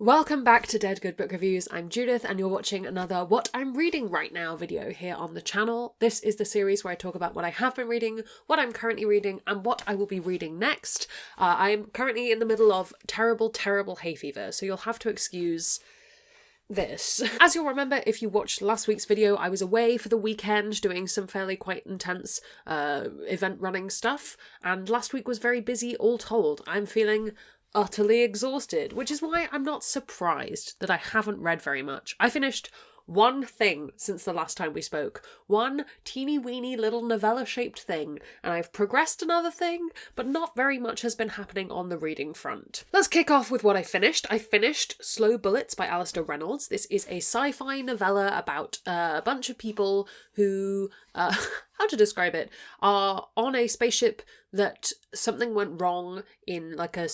Welcome back to Dead Good Book Reviews. I'm Judith and you're watching another What I'm Reading Right Now video here on the channel. This is the series where I talk about what I have been reading, what I'm currently reading, and what I will be reading next. I'm currently in the middle of terrible hay fever, so you'll have to excuse this. As you'll remember if you watched last week's video, I was away for the weekend doing some fairly quite intense event running stuff, and last week was very busy all told. I'm feeling utterly exhausted, which is why I'm not surprised that I haven't read very much. I finished one thing since the last time we spoke. One teeny weeny little novella-shaped thing, and I've progressed another thing, but not very much has been happening on the reading front. Let's kick off with what I finished. I finished Slow Bullets by Alistair Reynolds. This is a sci-fi novella about a bunch of people who, how to describe it, are on a spaceship that something went wrong in like a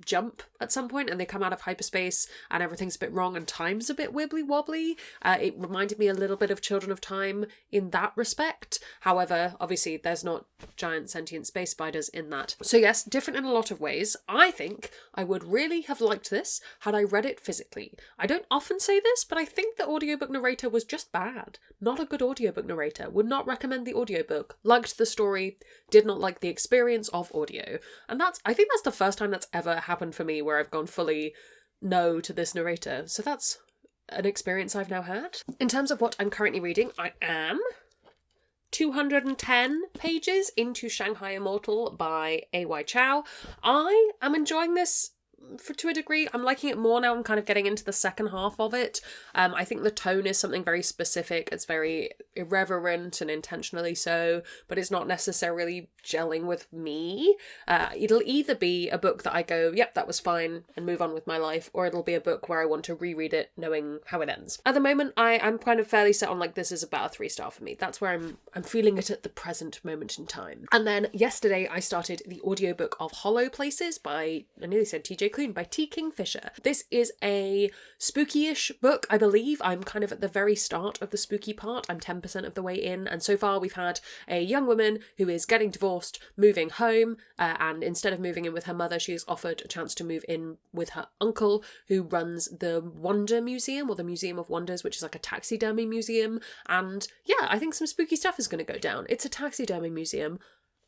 jump at some point, and they come out of hyperspace and everything's a bit wrong and time's a bit wibbly wobbly. It reminded me a little bit of Children of Time in that respect. However, obviously there's not giant sentient space spiders in that. So yes, different in a lot of ways. I think I would really have liked this had I read it physically. I don't often say this, but I think the audiobook narrator was just bad. Not a good audiobook narrator. Would not recommend the audiobook. Liked the story, did not like the experience of audio. And I think that's the first time that's ever happened for me where I've gone fully no to this narrator. So that's an experience I've now had. In terms of what I'm currently reading, I am 210 pages into Shanghai Immortal by A.Y. Chow. I am enjoying this to a degree. I'm liking it more now. I'm kind of getting into the second half of it. I think the tone is something very specific. It's very irreverent and intentionally so, but it's not necessarily gelling with me. It'll either be a book that I go, yep, that was fine, and move on with my life, or it'll be a book where I want to reread it knowing how it ends. At the moment, I'm kind of fairly set on like this is about a 3-star for me. That's where I'm feeling it at the present moment in time. And then yesterday I started the audiobook of Hollow Places by, I nearly said TJ Clune, by T. Kingfisher. This is a spooky-ish book, I believe. I'm kind of at the very start of the spooky part. I'm 10% of the way in, and so far we've had a young woman who is getting divorced, moving home, and instead of moving in with her mother, she is offered a chance to move in with her uncle, who runs the Wonder Museum, or the Museum of Wonders, which is like a taxidermy museum, and yeah, I think some spooky stuff is going to go down. It's a taxidermy museum.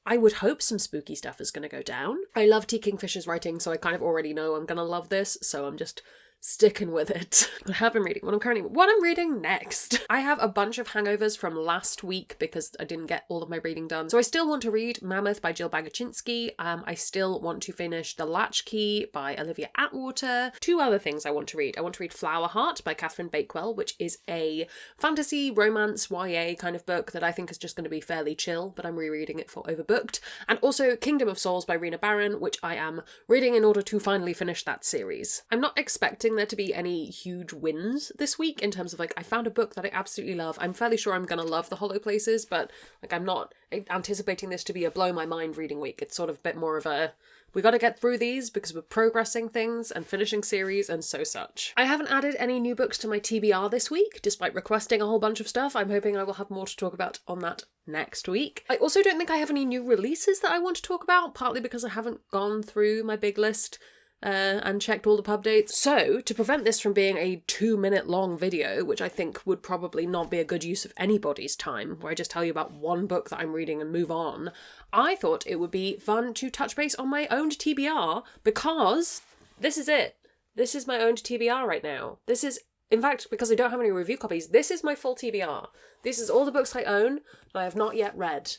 I would hope some spooky stuff is going to go down. I love T. Kingfisher's writing, so I kind of already know I'm going to love this, so I'm just sticking with it. I have been reading what I'm reading next. I have a bunch of hangovers from last week because I didn't get all of my reading done. So I still want to read Mammoth by Jill Bagachinsky. I still want to finish The Latchkey by Olivia Atwater. Two other things I want to read. I want to read Flower Heart by Catherine Bakewell, which is a fantasy, romance, YA kind of book that I think is just going to be fairly chill, but I'm rereading it for Overbooked. And also Kingdom of Souls by Rena Barron, which I am reading in order to finally finish that series. I'm not expecting there to be any huge wins this week in terms of like, I found a book that I absolutely love. I'm fairly sure I'm gonna love The Hollow Places, but like I'm not anticipating this to be a blow my mind reading week. It's sort of a bit more of a, we gotta get through these because we're progressing things and finishing series and so such. I haven't added any new books to my TBR this week, despite requesting a whole bunch of stuff. I'm hoping I will have more to talk about on that next week. I also don't think I have any new releases that I want to talk about, partly because I haven't gone through my big list and checked all the pub dates. So, to prevent this from being a 2-minute long video, which I think would probably not be a good use of anybody's time, where I just tell you about one book that I'm reading and move on, I thought it would be fun to touch base on my owned TBR, because this is it. This is my owned TBR right now. This is, in fact, because I don't have any review copies, this is my full TBR. This is all the books I own that I have not yet read.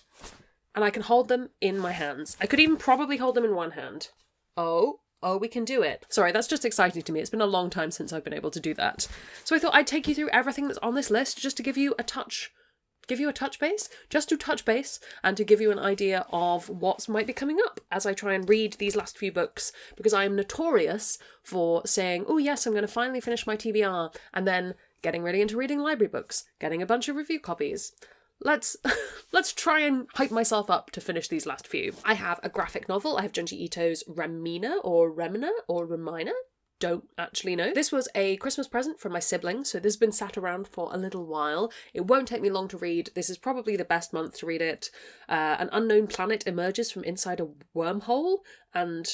And I can hold them in my hands. I could even probably hold them in one hand. Oh, we can do it. Sorry, that's just exciting to me. It's been a long time since I've been able to do that. So I thought I'd take you through everything that's on this list just to give you a touch base, just to touch base and to give you an idea of what might be coming up as I try and read these last few books, because I am notorious for saying, oh yes, I'm going to finally finish my TBR, and then getting really into reading library books, getting a bunch of review copies. Let's try and hype myself up to finish these last few. I have a graphic novel. I have Junji Ito's Remina, don't actually know. This was a Christmas present from my siblings, so this has been sat around for a little while. It won't take me long to read. This is probably the best month to read it. An unknown planet emerges from inside a wormhole and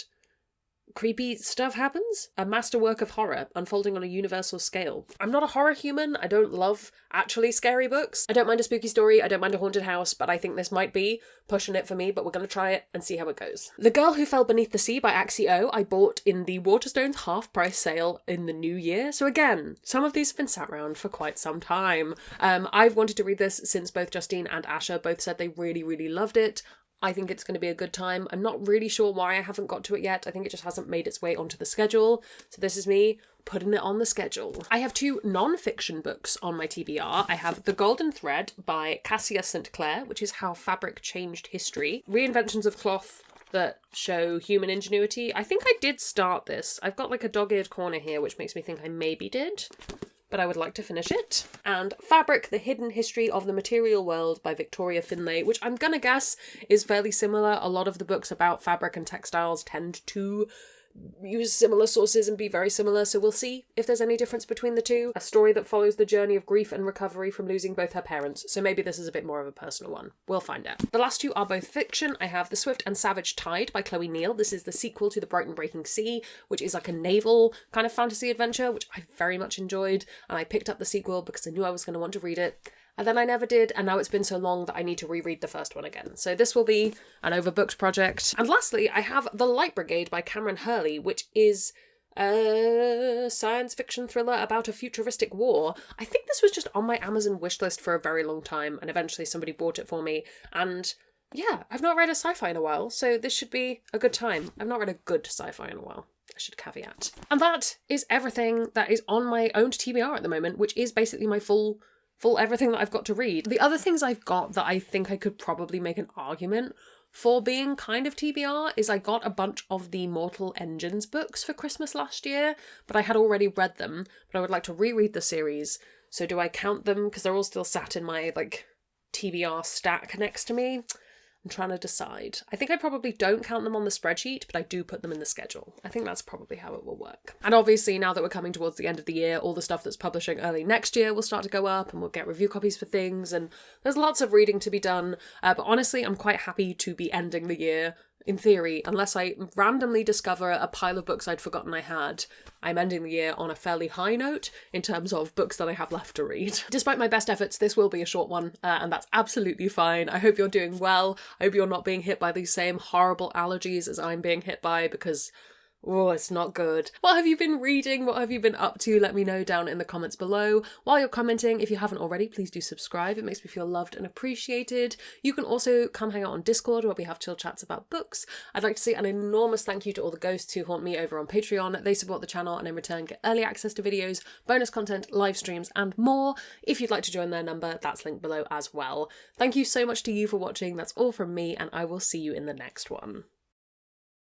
creepy stuff happens. A masterwork of horror unfolding on a universal scale. I'm not a horror human. I don't love actually scary books. I don't mind a spooky story. I don't mind a haunted house, but I think this might be pushing it for me, but we're going to try it and see how it goes. The Girl Who Fell Beneath the Sea by Axio I bought in the Waterstones half-price sale in the new year. So again, some of these have been sat around for quite some time. I've wanted to read this since both Justine and Asha both said they really, really loved it. I think it's going to be a good time. I'm not really sure why I haven't got to it yet. I think it just hasn't made its way onto the schedule. So this is me putting it on the schedule. I have 2 non-fiction books on my TBR. I have The Golden Thread by Cassia St. Clair, which is How Fabric Changed History. Reinventions of cloth that show human ingenuity. I think I did start this. I've got like a dog-eared corner here, which makes me think I maybe did, but I would like to finish it. And Fabric, The Hidden History of the Material World by Victoria Finlay, which I'm gonna guess is fairly similar. A lot of the books about fabric and textiles tend to use similar sources and be very similar, so we'll see if there's any difference between the two. A story that follows the journey of grief and recovery from losing both her parents, so maybe this is a bit more of a personal one. We'll find out. The last 2 are both fiction. I have The Swift and Savage Tide by Chloe Neal. This is the sequel to The Bright and Breaking Sea, which is like a naval kind of fantasy adventure, which I very much enjoyed, and I picked up the sequel because I knew I was going to want to read it. And then I never did, and now it's been so long that I need to reread the first one again. So this will be an overbooked project. And lastly, I have The Light Brigade by Cameron Hurley, which is a science fiction thriller about a futuristic war. I think this was just on my Amazon wishlist for a very long time, and eventually somebody bought it for me. And yeah, I've not read a sci-fi in a while, so this should be a good time. I've not read a good sci-fi in a while. I should caveat. And that is everything that is on my owned TBR at the moment, which is basically my full everything that I've got to read. The other things I've got that I think I could probably make an argument for being kind of TBR is I got a bunch of the Mortal Engines books for Christmas last year, but I had already read them, but I would like to reread the series. So do I count them? Because they're all still sat in my like TBR stack next to me. I'm trying to decide. I think I probably don't count them on the spreadsheet, but I do put them in the schedule. I think that's probably how it will work. And obviously, now that we're coming towards the end of the year, all the stuff that's publishing early next year will start to go up, and we'll get review copies for things, and there's lots of reading to be done. But honestly, I'm quite happy to be ending the year, in theory, unless I randomly discover a pile of books I'd forgotten I had. I'm ending the year on a fairly high note in terms of books that I have left to read. Despite my best efforts, this will be a short one, and that's absolutely fine. I hope you're doing well. I hope you're not being hit by these same horrible allergies as I'm being hit by, because oh, it's not good. What have you been reading? What have you been up to? Let me know down in the comments below. While you're commenting, if you haven't already, please do subscribe. It makes me feel loved and appreciated. You can also come hang out on Discord where we have chill chats about books. I'd like to say an enormous thank you to all the ghosts who haunt me over on Patreon. They support the channel and in return get early access to videos, bonus content, live streams and more. If you'd like to join their number, that's linked below as well. Thank you so much to you for watching. That's all from me, and I will see you in the next one.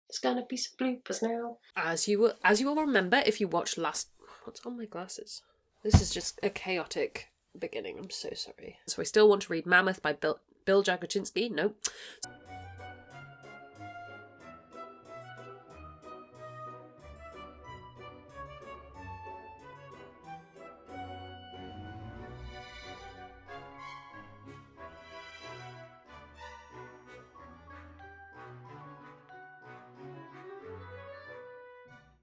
There's gonna be some bloopers now. As you will remember if you watched last... What's on my glasses? This is just a chaotic beginning. I'm so sorry. So I still want to read Mammoth by Bill Jagoczynski. Nope.